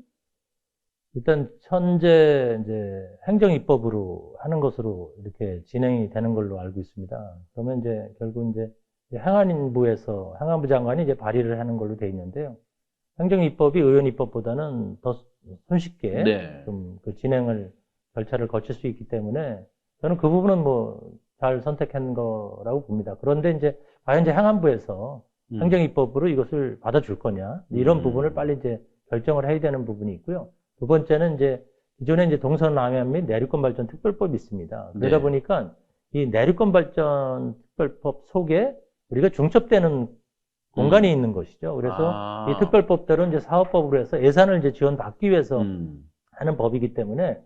Speaker 2: 일단 현재 이제 행정입법으로 하는 것으로 이렇게 진행이 되는 걸로 알고 있습니다. 그러면 이제 결국 이제 행안부 장관이 이제 발의를 하는 걸로 돼 있는데요. 행정입법이 의원입법보다는 더 손쉽게
Speaker 1: 네.
Speaker 2: 좀 그 진행을 절차를 거칠 수 있기 때문에 저는 그 부분은 뭐 잘 선택한 거라고 봅니다. 그런데 이제 과연 이제 행안부에서 행정입법으로 이것을 받아줄 거냐 이런 부분을 빨리 이제 결정을 해야 되는 부분이 있고요. 두 번째는 이제 기존에 이제 동서남해안 및 내륙권발전특별법이 있습니다. 그러다
Speaker 1: 네.
Speaker 2: 보니까 이 내륙권발전특별법 속에 우리가 중첩되는 공간이 있는 것이죠. 그래서 이 특별법대로 이제 사업법으로 해서 예산을 이제 지원받기 위해서 하는 법이기 때문에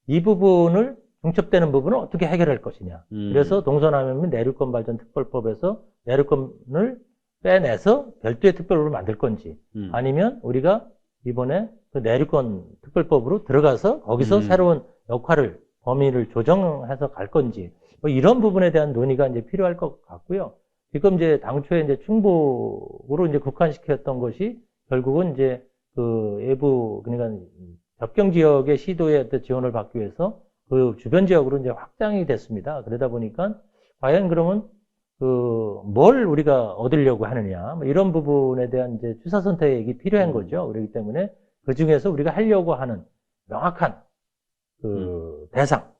Speaker 2: 이 부분을 중첩되는 부분을 어떻게 해결할 것이냐. 그래서 동서남해안 및 내륙권발전특별법에서 내륙권을 빼내서 별도의 특별법을 만들 건지 아니면 우리가 이번에 그 내륙권 특별법으로 들어가서 거기서 새로운 역할을 범위를 조정해서 갈 건지 뭐 이런 부분에 대한 논의가 이제 필요할 것 같고요. 지금 이제 당초에 이제 충북으로 이제 국한시켰던 것이 결국은 이제 그 외부 그러니까 접경 지역의 시도의 어떤 지원을 받기 위해서 그 주변 지역으로 이제 확장이 됐습니다. 그러다 보니까 과연 그러면 그 뭘 우리가 얻으려고 하느냐 뭐 이런 부분에 대한 이제 취사 선택이 필요한 거죠. 그렇기 때문에 그 중에서 우리가 하려고 하는 명확한 그 대상,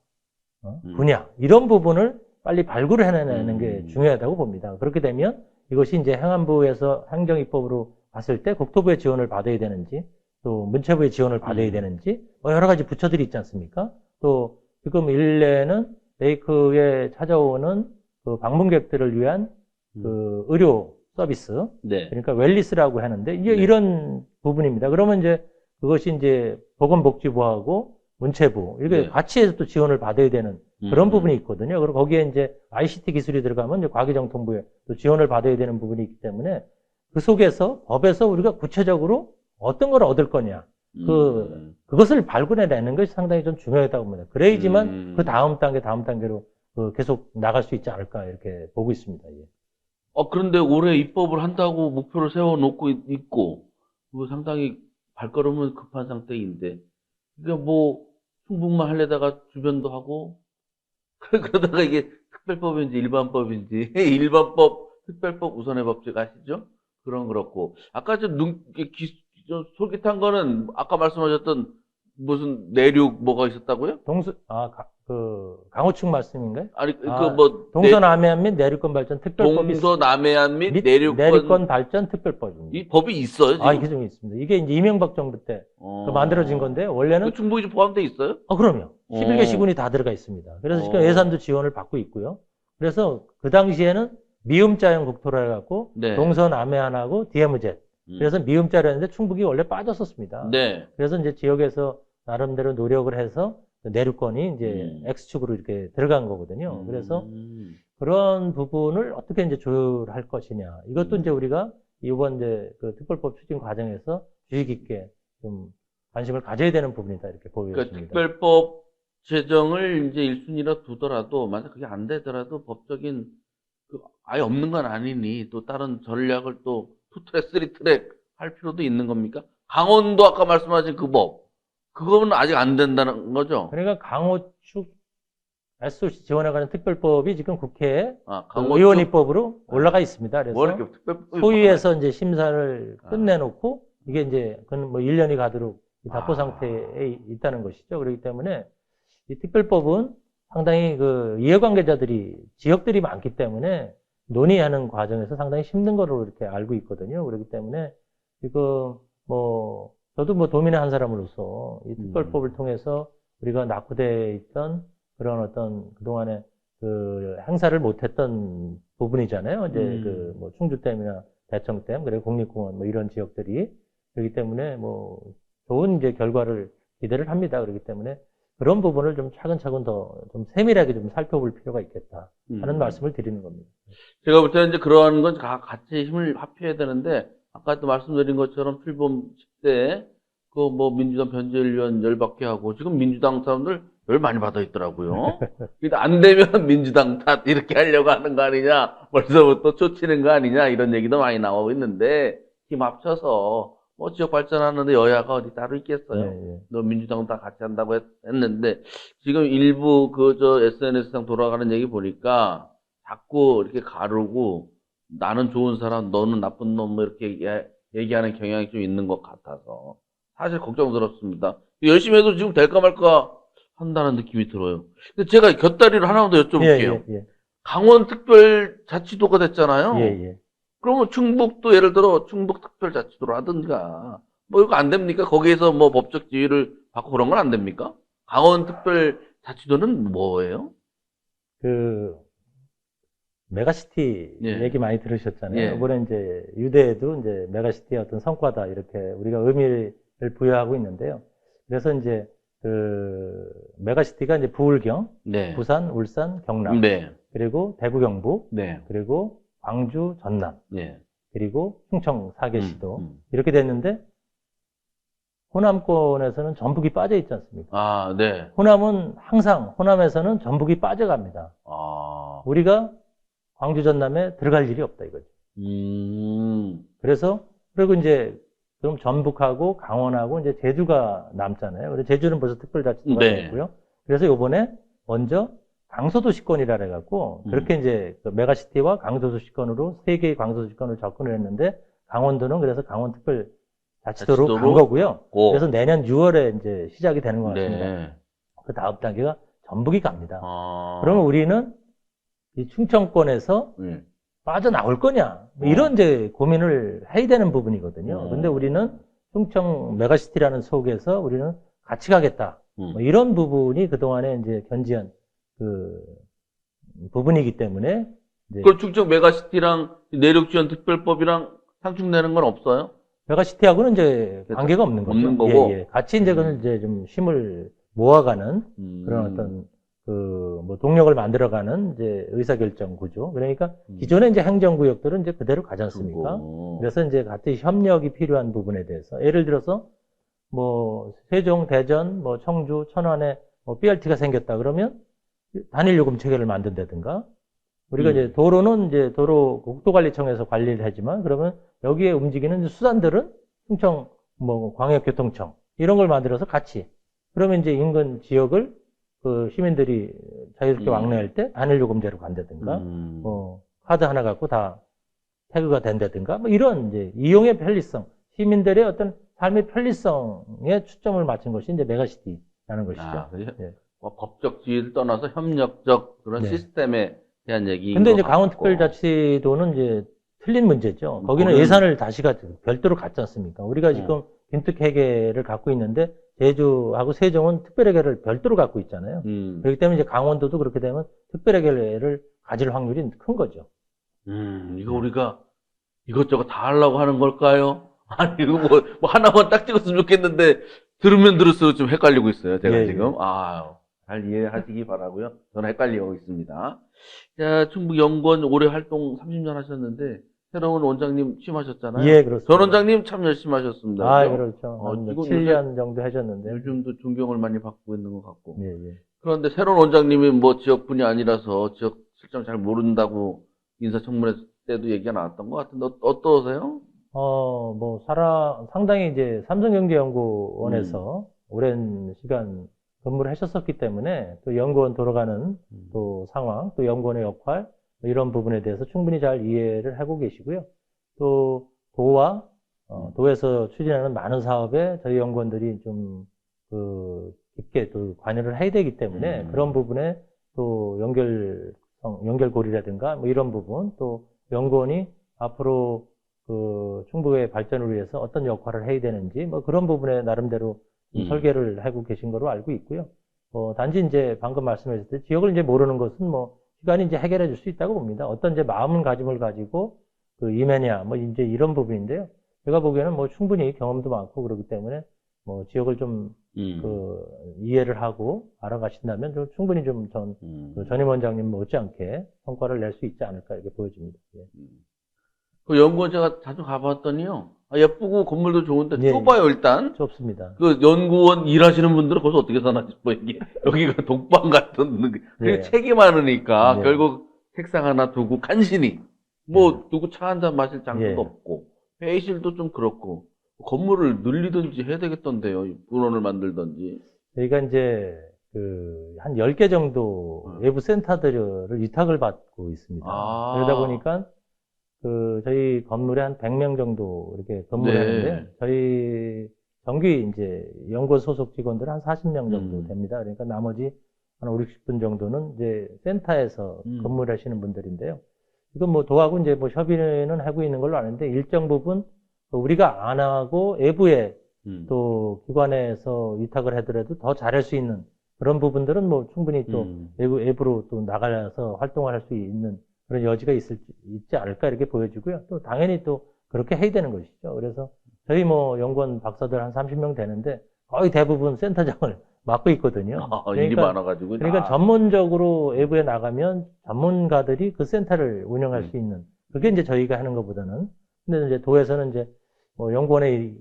Speaker 2: 분야 이런 부분을 빨리 발굴을 해내는 게 중요하다고 봅니다. 그렇게 되면 이것이 이제 행안부에서 행정입법으로 봤을 때 국토부의 지원을 받아야 되는지 또 문체부의 지원을 받아야 되는지 뭐 여러 가지 부처들이 있지 않습니까? 또 지금 일례는 레이크에 찾아오는 그 방문객들을 위한 그 의료 서비스,
Speaker 1: 네.
Speaker 2: 그러니까 웰리스라고 하는데 이제 이런 부분입니다. 그러면 이제 그것이 이제 보건복지부하고 문체부 이렇게 같이 해서 또 지원을 받아야 되는 그런 부분이 있거든요. 그리고 거기에 이제 ICT 기술이 들어가면 이제 과기정통부에 또 지원을 받아야 되는 부분이 있기 때문에 그 속에서 법에서 우리가 구체적으로 어떤 걸 얻을 거냐 그것을 발굴해내는 것이 상당히 좀 중요하다고 봅니다. 그래야지만 그 다음 단계로 계속 나갈 수 있지 않을까 이렇게 보고 있습니다. 예.
Speaker 1: 그런데 올해 입법을 한다고 목표를 세워놓고 있고, 뭐 상당히 발걸음은 급한 상태인데, 그러니까 뭐, 충북만 하려다가 주변도 하고, 그러다가 이게 특별법인지 일반법인지, 일반법, 특별법 우선의 법칙 아시죠? 그렇고. 아까 좀 솔깃한 거는, 아까 말씀하셨던 무슨 내륙 뭐가 있었다고요?
Speaker 2: 강호충 말씀인가요?
Speaker 1: 아니,
Speaker 2: 동서남해안 및 내륙권 발전 특별법이
Speaker 1: 동서남해안 및 내륙권
Speaker 2: 발전 특별법입니다.
Speaker 1: 이 법이 있어요, 지금?
Speaker 2: 이게 좀 있습니다. 이게 이제 이명박 정부 때 만들어진 건데, 원래는.
Speaker 1: 충북이 좀 포함되어 있어요?
Speaker 2: 그럼요. 11개 시군이 다 들어가 있습니다. 그래서 지금 예산도 지원을 받고 있고요. 그래서 그 당시에는 미음자형 국토라 해갖고,
Speaker 1: 네.
Speaker 2: 동서남해안하고 DMZ. 그래서 미음자였는데 충북이 원래 빠졌었습니다.
Speaker 1: 네.
Speaker 2: 그래서 이제 지역에서 나름대로 노력을 해서 내륙권이 이제 X축으로 이렇게 들어간 거거든요. 그래서 그런 부분을 어떻게 이제 조율할 것이냐. 이것도 이제 우리가 이번 이제 그 특별법 추진 과정에서 주의 깊게 좀 관심을 가져야 되는 부분이다. 이렇게 보여집니다.
Speaker 1: 그러니까 특별법 제정을 이제 1순위로 두더라도, 만약 그게 안 되더라도 법적인, 아예 없는 건 아니니, 또 다른 전략을 또 2트랙, 3트랙 할 필요도 있는 겁니까? 강원도 아까 말씀하신 그 법. 그거는 아직 안 된다는 거죠?
Speaker 2: 그러니까 강호축 SOC 지원에 관한 특별법이 지금 국회에
Speaker 1: 아,
Speaker 2: 그
Speaker 1: 강원
Speaker 2: 의원
Speaker 1: 쪽?
Speaker 2: 입법으로 올라가 있습니다.
Speaker 1: 뭐
Speaker 2: 그래서
Speaker 1: 이렇게 특별법이
Speaker 2: 소위에서 이제 심사를
Speaker 1: 아.
Speaker 2: 끝내놓고 이게 이제 그건 뭐 1년이 가도록 답보
Speaker 1: 아.
Speaker 2: 상태에 있다는 것이죠. 그렇기 때문에 이 특별법은 상당히 그 이해관계자들이 지역들이 많기 때문에 논의하는 과정에서 상당히 힘든 거로 이렇게 알고 있거든요. 그렇기 때문에 이거 뭐 저도 뭐 도민의 한 사람으로서 이 특별법을 통해서 우리가 낙후되어 있던 그런 어떤 그동안에 그 행사를 못했던 부분이잖아요. 이제 그 뭐 충주댐이나 대청댐 그리고 국립공원 뭐 이런 지역들이 그렇기 때문에 뭐 좋은 이제 결과를 기대를 합니다. 그렇기 때문에 그런 부분을 좀 차근차근 더 좀 세밀하게 좀 살펴볼 필요가 있겠다 하는 말씀을 드리는 겁니다.
Speaker 1: 제가 볼 때는 이제 그러한 건 같이 힘을 합해야 되는데, 아까 또 말씀드린 것처럼 출범 10대, 그 뭐 민주당 변재일위원 열받게 하고, 지금 민주당 사람들 열 많이 받아 있더라고요. 근데 안 되면 민주당 탓 이렇게 하려고 하는 거 아니냐, 벌써부터 쫓치는 거 아니냐, 이런 얘기도 많이 나오고 있는데, 힘 합쳐서 뭐 지역 발전하는데 여야가 어디 따로 있겠어요.
Speaker 2: 예, 예.
Speaker 1: 너 민주당 다 같이 한다고 했는데, 지금 일부 SNS상 돌아가는 얘기 보니까, 자꾸 이렇게 가르고 나는 좋은 사람, 너는 나쁜 놈 뭐 이렇게 얘기하는 경향이 좀 있는 것 같아서 사실 걱정스럽습니다. 열심히 해도 지금 될까 말까 한다는 느낌이 들어요. 근데 제가 곁다리로 하나만 더 여쭤볼게요.
Speaker 2: 예, 예,
Speaker 1: 강원특별자치도가 됐잖아요.
Speaker 2: 예, 예.
Speaker 1: 그러면 충북도 예를 들어 충북특별자치도로 하든가 뭐 이거 안 됩니까? 거기에서 뭐 법적 지위를 받고 그런 건 안 됩니까? 강원특별자치도는 뭐예요?
Speaker 2: 그 메가시티
Speaker 1: 예.
Speaker 2: 얘기 많이 들으셨잖아요.
Speaker 1: 예.
Speaker 2: 이번에 이제 유대에도 이제 메가시티의 어떤 성과다 이렇게 우리가 의미를 부여하고 있는데요. 그래서 이제 그 메가시티가 이제 부울경,
Speaker 1: 네.
Speaker 2: 부산, 울산, 경남,
Speaker 1: 네.
Speaker 2: 그리고 대구, 경북,
Speaker 1: 네.
Speaker 2: 그리고 광주, 전남,
Speaker 1: 네.
Speaker 2: 그리고 충청 4개 시도
Speaker 1: 음.
Speaker 2: 이렇게 됐는데 호남권에서는 전북이 빠져 있지 않습니까?
Speaker 1: 아, 네.
Speaker 2: 호남은 항상 호남에서는 전북이 빠져갑니다.
Speaker 1: 아,
Speaker 2: 우리가 광주, 전남에 들어갈 일이 없다 이거죠. 그래서 그리고 이제 그럼 전북하고 강원하고 이제 제주가 남잖아요. 그래서 제주는 벌써 특별자치도가
Speaker 1: 네.
Speaker 2: 됐고요. 그래서 요번에 먼저 강서도시권이라 해갖고 그렇게 이제 그 메가시티와 강서도시권으로 세 개의 강서도시권을 접근을 했는데 강원도는 그래서 강원특별자치도로
Speaker 1: 자치도로?
Speaker 2: 간 거고요.
Speaker 1: 오.
Speaker 2: 그래서 내년 6월에 이제 시작이 되는 것 같습니다.
Speaker 1: 네.
Speaker 2: 그 다음 단계가 전북이 갑니다.
Speaker 1: 아.
Speaker 2: 그러면 우리는 이 충청권에서
Speaker 1: 네.
Speaker 2: 빠져나올 거냐 뭐 이런 이제 고민을 해야 되는 부분이거든요. 근데 우리는 충청 메가시티라는 속에서 우리는 같이 가겠다. 뭐 이런 부분이 그동안에 이제 견지한 그 부분이기 때문에 이제
Speaker 1: 그 충청 메가시티랑 내륙지원 특별법이랑 상충되는 건 없어요?
Speaker 2: 메가시티하고는 이제 관계가 없는 거죠.
Speaker 1: 없는 거고?
Speaker 2: 예, 예. 같이 이제 그는 이제 좀 힘을 모아가는 그런
Speaker 1: 음.
Speaker 2: 어떤 그 뭐 동력을 만들어가는 이제 의사결정 구조. 그러니까 기존의 이제 행정구역들은 이제 그대로 가지 않습니까? 그래서 이제 같은 협력이 필요한 부분에 대해서 예를 들어서 뭐 세종, 대전, 뭐 청주, 천안에 뭐 BRT가 생겼다 그러면 단일 요금 체계를 만든다든가 우리가 이제 도로는 이제 도로 국도관리청에서 관리를 하지만 그러면 여기에 움직이는 수단들은 충청 뭐 광역교통청 이런 걸 만들어서 같이 그러면 이제 인근 지역을 그 시민들이 자유롭게 왕래할 때 단일 요금제로 간다든가 뭐 카드 하나 갖고 다 태그가 된다든가 뭐 이런 이제 이용의 편리성 시민들의 어떤 삶의 편리성에 초점을 맞춘 것이 이제 메가시티라는 것이죠.
Speaker 1: 아, 그죠?
Speaker 2: 예.
Speaker 1: 뭐 법적 지위를 떠나서 협력적 그런
Speaker 2: 네.
Speaker 1: 시스템에 대한 얘기.
Speaker 2: 근데 이제 강원특별자치도는 이제 틀린 문제죠. 거기는 예산을 다시 별도로 갖지 않습니까? 우리가 지금 빈특회계를 갖고 있는데 제주하고 세종은 특별회계를 별도로 갖고 있잖아요. 그렇기 때문에 이제 강원도도 그렇게 되면 특별회계를 가질 확률이 큰 거죠.
Speaker 1: 이거 우리가 이것저것 다 하려고 하는 걸까요? 아니, 이거 뭐 하나만 딱 찍었으면 좋겠는데, 들으면 들을수록 좀 헷갈리고 있어요, 제가
Speaker 2: 예,
Speaker 1: 지금. 잘 이해하시기 바라고요. 저는 헷갈리고 있습니다. 자, 충북연구원 올해 활동 30년 하셨는데, 새로운 원장님 취임하셨잖아요.
Speaker 2: 예, 그렇습니다.
Speaker 1: 전 원장님 참 열심히 하셨습니다.
Speaker 2: 아,
Speaker 1: 그죠?
Speaker 2: 그렇죠. 한
Speaker 1: 지금
Speaker 2: 7년 정도 하셨는데.
Speaker 1: 요즘도 존경을 많이 받고 있는 것 같고.
Speaker 2: 예, 예.
Speaker 1: 그런데 새로운 원장님이 뭐 지역분이 아니라서 지역 실정 잘 모른다고 인사청문회 때도 얘기가 나왔던 것 같은데, 어떠세요?
Speaker 2: 뭐, 상당히 이제 삼성경제연구원에서 오랜 시간 근무를 하셨었기 때문에 또 연구원 돌아가는 또 상황, 또 연구원의 역할, 뭐 이런 부분에 대해서 충분히 잘 이해를 하고 계시고요. 또 도와 도에서 추진하는 많은 사업에 저희 연구원들이 좀 깊게 또 관여를 해야 되기 때문에 그런 부분에 또 연결고리라든가 뭐 이런 부분, 또 연구원이 앞으로 충북의 발전을 위해서 어떤 역할을 해야 되는지 뭐 그런 부분에 나름대로 설계를 하고 계신 거로 알고 있고요. 단지 이제 방금 말씀하셨듯이 지역을 이제 모르는 것은 뭐 시간이 이제 해결해 줄 수 있다고 봅니다. 어떤 이제 마음가짐을 가지고 임하냐 뭐 이제 이런 부분인데요. 제가 보기에는 뭐 충분히 경험도 많고 그렇기 때문에 뭐 지역을 좀 이해를 하고 알아가신다면 좀 충분히 좀 전임 원장님 못지않게 성과를 낼 수 있지 않을까 이렇게 보여집니다. 예.
Speaker 1: 그 연구원 제가 자주 가봤더니요. 예쁘고 건물도 좋은데
Speaker 2: 예,
Speaker 1: 좁아요, 일단.
Speaker 2: 좁습니다.
Speaker 1: 그 연구원 일하시는 분들은 거기서 어떻게 사나 싶어, 이게. 여기가 독방 같은, 그리고
Speaker 2: 예.
Speaker 1: 책이 많으니까
Speaker 2: 예.
Speaker 1: 결국 책상 하나 두고 간신히, 뭐, 누구 차 한 잔 마실 장소도
Speaker 2: 예.
Speaker 1: 없고, 회의실도 좀 그렇고, 건물을 늘리든지 해야 되겠던데요. 분원을 만들든지.
Speaker 2: 저희가 이제 한 10개 정도 외부 센터들을 위탁을 받고 있습니다.
Speaker 1: 아.
Speaker 2: 그러다 보니까 저희 건물에 한 100명 정도 이렇게 근무를
Speaker 1: 네.
Speaker 2: 하는데 저희 정규 이제 연구원 소속 직원들은 한 40명 정도 됩니다. 그러니까 나머지 한 5, 60분 정도는 이제 센터에서 근무를 하시는 분들인데요. 이건 뭐 도하고 이제 뭐 협의는 하고 있는 걸로 아는데 일정 부분 우리가 안 하고 외부에 또 기관에서 위탁을 하더라도 더 잘할 수 있는 그런 부분들은 뭐 충분히 또 외부로 또 나가서 활동을 할 수 있는 그런 여지가 있지 않을까 이렇게 보여지고요. 또 당연히 또 그렇게 해야 되는 것이죠. 그래서 저희 뭐 연구원 박사들 한 30명 되는데 거의 대부분 센터장을 맡고 있거든요.
Speaker 1: 일이 많아가지고.
Speaker 2: 그러니까 전문적으로 외부에 나가면 전문가들이 그 센터를 운영할 수 있는 그게 이제 저희가 하는 것보다는 근데 이제 도에서는 이제 뭐 연구원에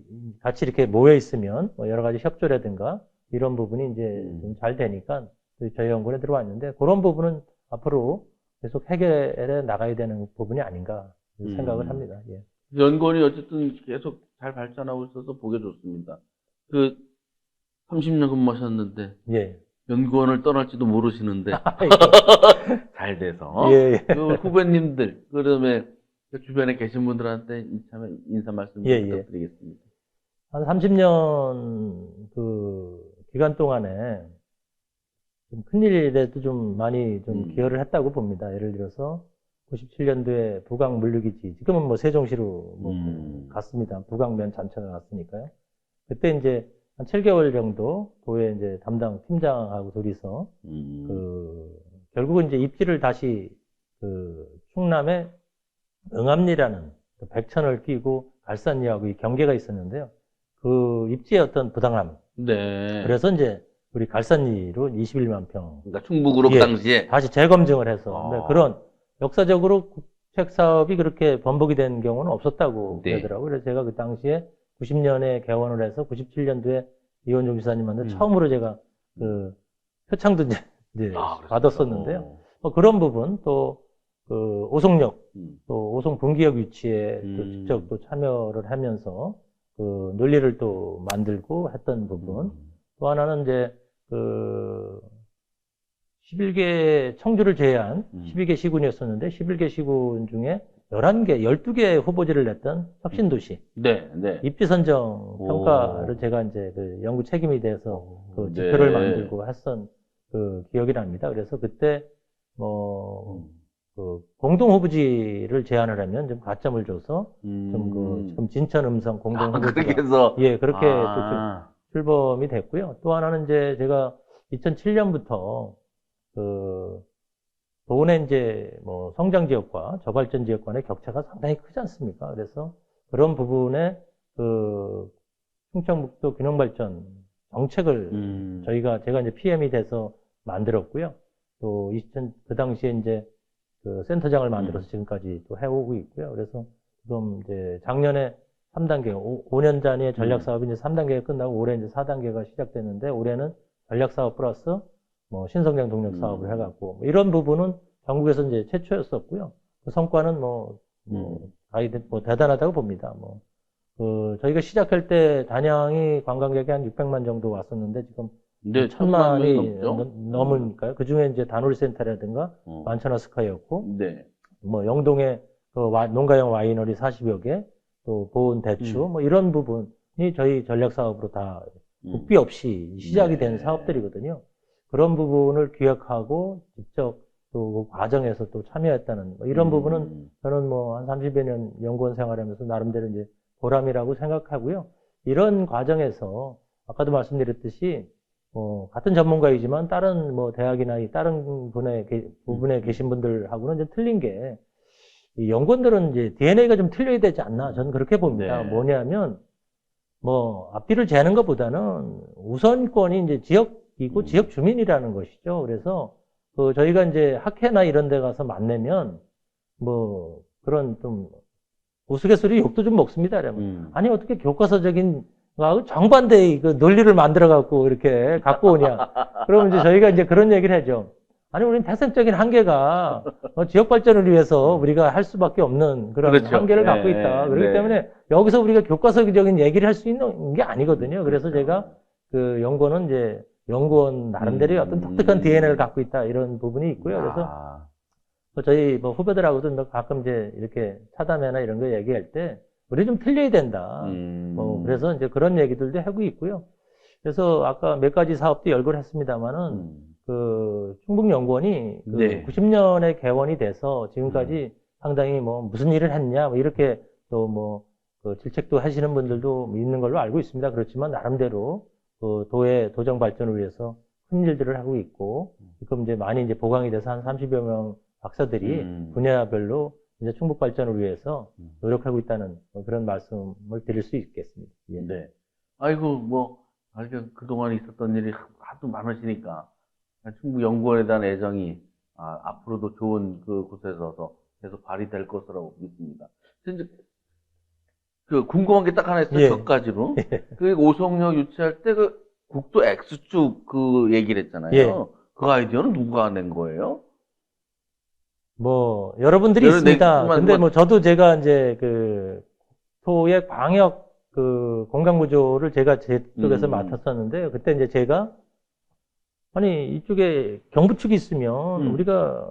Speaker 2: 같이 이렇게 모여 있으면 뭐 여러 가지 협조라든가 이런 부분이 이제 좀 잘 되니까 저희 연구원에 들어왔는데 그런 부분은 앞으로 계속 해결해 나가야 되는 부분이 아닌가 생각을 합니다. 예.
Speaker 1: 연구원이 어쨌든 계속 잘 발전하고 있어서 보기 좋습니다. 30년 근무하셨는데
Speaker 2: 예.
Speaker 1: 연구원을 떠날지도 모르시는데 잘 돼서
Speaker 2: 예.
Speaker 1: 그 후배님들 그다음에 주변에 계신 분들한테 이참에 인사 말씀
Speaker 2: 예.
Speaker 1: 부탁드리겠습니다.
Speaker 2: 한 30년 기간 동안에 좀 큰일에도 좀 많이 좀 기여를 했다고 봅니다. 예를 들어서 97년도에 북악 물류기지 지금은 뭐 세종시로 갔습니다. 북악면 잔처가 갔으니까요. 그때 이제 한 7개월 정도 도에 이제 담당 팀장하고 둘이서 결국은 이제 입지를 다시 충남의 응암리라는 백천을 끼고 갈산리하고 이 경계가 있었는데요. 그 입지의 어떤 부당함.
Speaker 1: 네.
Speaker 2: 그래서 이제 우리 갈산리로 21만 평.
Speaker 1: 그러니까 충북으로 그 당시에
Speaker 2: 다시 재검증을 해서 네, 그런 역사적으로 국책 사업이 그렇게 번복이 된 경우는 없었다고 그러더라고요. 그래서 제가 그 당시에 90년에 개원을 해서 97년도에 이원종 지사님한테 처음으로 제가 표창도 이제 받았었는데요. 그런 부분 또 오송역 또 오송 분기역 위치에 또 직접 또 참여를 하면서 논리를 또 만들고 했던 부분. 또 하나는 이제 11개 청주를 제외한 12개 시군이었었는데 11개 시군 중에 11개, 12개 후보지를 냈던 혁신도시.
Speaker 1: 네.
Speaker 2: 입지 선정 평가를 제가 이제 연구 책임이 돼서 지표를 만들고 했던 기억이 납니다. 그래서 그때 공동 후보지를 제안을 하면 좀 가점을 줘서 지금 진천 음성 공동 후보지가
Speaker 1: 그렇게 해서
Speaker 2: 그렇게 또 출범이 됐고요. 또 하나는 이제 제가 2007년부터 도내 이제 뭐 성장 지역과 저발전 지역 간의 격차가 상당히 크지 않습니까? 그래서 그런 부분에 충청북도 균형발전 정책을 제가 이제 PM이 돼서 만들었고요. 또 그 당시에 이제 센터장을 만들어서 지금까지 또 해오고 있고요. 그래서 지금 이제 작년에 3단계, 5년 전에 전략 사업이 이제 3단계가 끝나고 올해 이제 4단계가 시작됐는데 올해는 전략 사업 플러스 뭐 신성장 동력 사업을 해갖고 뭐 이런 부분은 전국에서 이제 최초였었고요. 그 성과는 뭐 대단하다고 봅니다. 저희가 시작할 때 단양이 관광객이 한 600만 정도 왔었는데 지금
Speaker 1: 네,
Speaker 2: 1,000만이
Speaker 1: 넘죠.
Speaker 2: 넘으니까요. 그 중에 이제 다놀센터라든가
Speaker 1: 어.
Speaker 2: 만천하스카이였고,
Speaker 1: 네.
Speaker 2: 뭐 영동에 그 농가용 와이너리 40여 개, 또 보은 대추, 뭐 이런 부분이 저희 전략 사업으로 다 국비 없이 시작이 된
Speaker 1: 네.
Speaker 2: 사업들이거든요. 그런 부분을 기획하고 직접 또 그 과정에서 또 참여했다는 뭐 이런 부분은 저는 뭐 한 30여 년 연구원 생활하면서 나름대로 이제 보람이라고 생각하고요. 이런 과정에서 아까도 말씀드렸듯이 같은 전문가이지만 다른 뭐 대학이나 다른 부분에 계신 분들하고는 좀 틀린 게 이 연구원들은 이제 DNA가 좀 틀려야 되지 않나 저는 그렇게 봅니다.
Speaker 1: 네.
Speaker 2: 뭐냐면 뭐 앞뒤를 재는 것보다는 우선권이 이제 지역이고 지역 주민이라는 것이죠. 그래서 저희가 이제 학회나 이런 데 가서 만나면 뭐 그런 좀 우스갯소리 욕도 좀 먹습니다. 아니 어떻게 교과서적인 정반대의 그 논리를 만들어 갖고 이렇게 갖고 오냐. 그러면 이제 저희가 이제 그런 얘기를 하죠. 아니 우리는 태생적인 한계가 지역 발전을 위해서 우리가 할 수밖에 없는 그런
Speaker 1: 그렇죠.
Speaker 2: 한계를
Speaker 1: 네,
Speaker 2: 갖고 있다. 그렇기
Speaker 1: 네.
Speaker 2: 때문에 여기서 우리가 교과서적인 얘기를 할 수 있는 게 아니거든요. 그래서
Speaker 1: 그렇죠.
Speaker 2: 제가 그 연구원은 이제 연구원 나름대로의 어떤 독특한 DNA를 갖고 있다 이런 부분이 있고요. 그래서 저희 뭐 후배들하고도 뭐 가끔 이제 이렇게 차담회나 이런 거 얘기할 때 우리 좀 틀려야 된다. 그래서 이제 그런 얘기들도 하고 있고요. 그래서 아까 몇 가지 사업도 열거를 했습니다만은 그 충북연구원이 그
Speaker 1: 네.
Speaker 2: 90년에 개원이 돼서 지금까지 상당히 뭐 무슨 일을 했냐 뭐 이렇게 또 뭐 그 질책도 하시는 분들도 있는 걸로 알고 있습니다. 그렇지만 나름대로 그 도의 도정 발전을 위해서 큰 일들을 하고 있고 지금 이제 많이 이제 보강이 돼서 한 30여 명 박사들이 분야별로 이제 충북 발전을 위해서 노력하고 있다는 그런 말씀을 드릴 수 있겠습니다. 예.
Speaker 1: 네. 아이고, 뭐, 그동안 있었던 일이 하도 많으시니까, 충북 연구원에 대한 애정이, 앞으로도 좋은 곳에서 계속 발휘될 것으로 믿습니다. 이제, 궁금한 게 딱 하나 있어요.
Speaker 2: 예.
Speaker 1: 저까지로. 그 오송역 유치할 때 국도 X축 얘기를 했잖아요.
Speaker 2: 예.
Speaker 1: 그 아이디어는 누가 낸 거예요?
Speaker 2: 뭐 여러분들이
Speaker 1: 여러
Speaker 2: 있습니다.
Speaker 1: 네,
Speaker 2: 근데 뭐 저도 제가 이제 그 토의 광역 그 공간 구조를 제가 제 쪽에서 맡았었는데요. 그때 이제 제가 아니 이쪽에 경부축이 있으면 우리가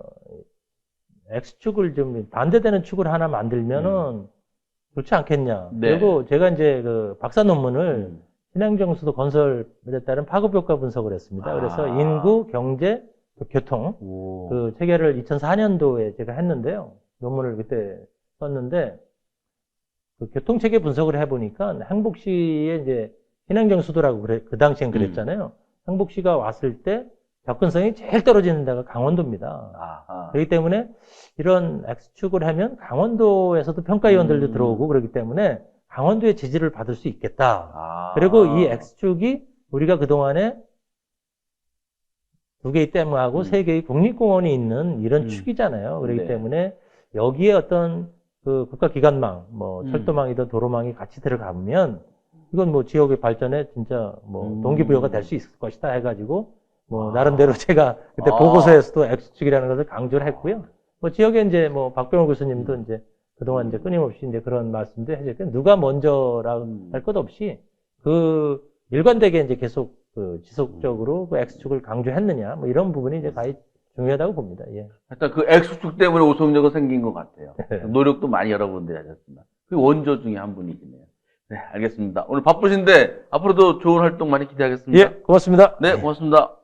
Speaker 2: X축을 좀 반대되는 축을 하나 만들면은 좋지 않겠냐.
Speaker 1: 네.
Speaker 2: 그리고 제가 이제 그 박사 논문을 신행정수도 건설에 따른 파급 효과 분석을 했습니다. 그래서 인구, 경제, 교통 그 체계를 2004년도에 제가 했는데요. 논문을 그때 썼는데 그 교통 체계 분석을 해보니까 행복시에 이제 신행정수도라고 그 당시엔 그랬잖아요. 행복시가 왔을 때 접근성이 제일 떨어지는 데가 강원도입니다. 그렇기 때문에 이런 X축을 하면 강원도에서도 평가위원들도 들어오고 그렇기 때문에 강원도의 지지를 받을 수 있겠다. 그리고 이 X축이 우리가 그동안에 2개의 댐하고 3개의 국립공원이 있는 이런 축이잖아요. 그렇기 때문에 여기에 어떤 그 국가기관망, 뭐 철도망이든 도로망이 같이 들어가면 이건 뭐 지역의 발전에 진짜 뭐 동기부여가 될 수 있을 것이다 해가지고 뭐 나름대로 제가 그때 보고서에서도 X축이라는 것을 강조를 했고요. 뭐 지역에 이제 뭐 박병호 교수님도 이제 그동안 이제 끊임없이 이제 그런 말씀도 해주셨고 누가 먼저라고 할 것 없이 그 일관되게 이제 계속 그 지속적으로 그 X축을 강조했느냐 뭐 이런 부분이 이제 가히 중요하다고 봅니다. 예.
Speaker 1: 하여튼 그 X축 때문에 오송역이 생긴 것 같아요. 노력도 많이 여러분들이 하셨습니다. 그 원조 중에 한 분이시네요. 네, 알겠습니다. 오늘 바쁘신데 앞으로도 좋은 활동 많이 기대하겠습니다.
Speaker 2: 예, 고맙습니다.
Speaker 1: 네, 고맙습니다.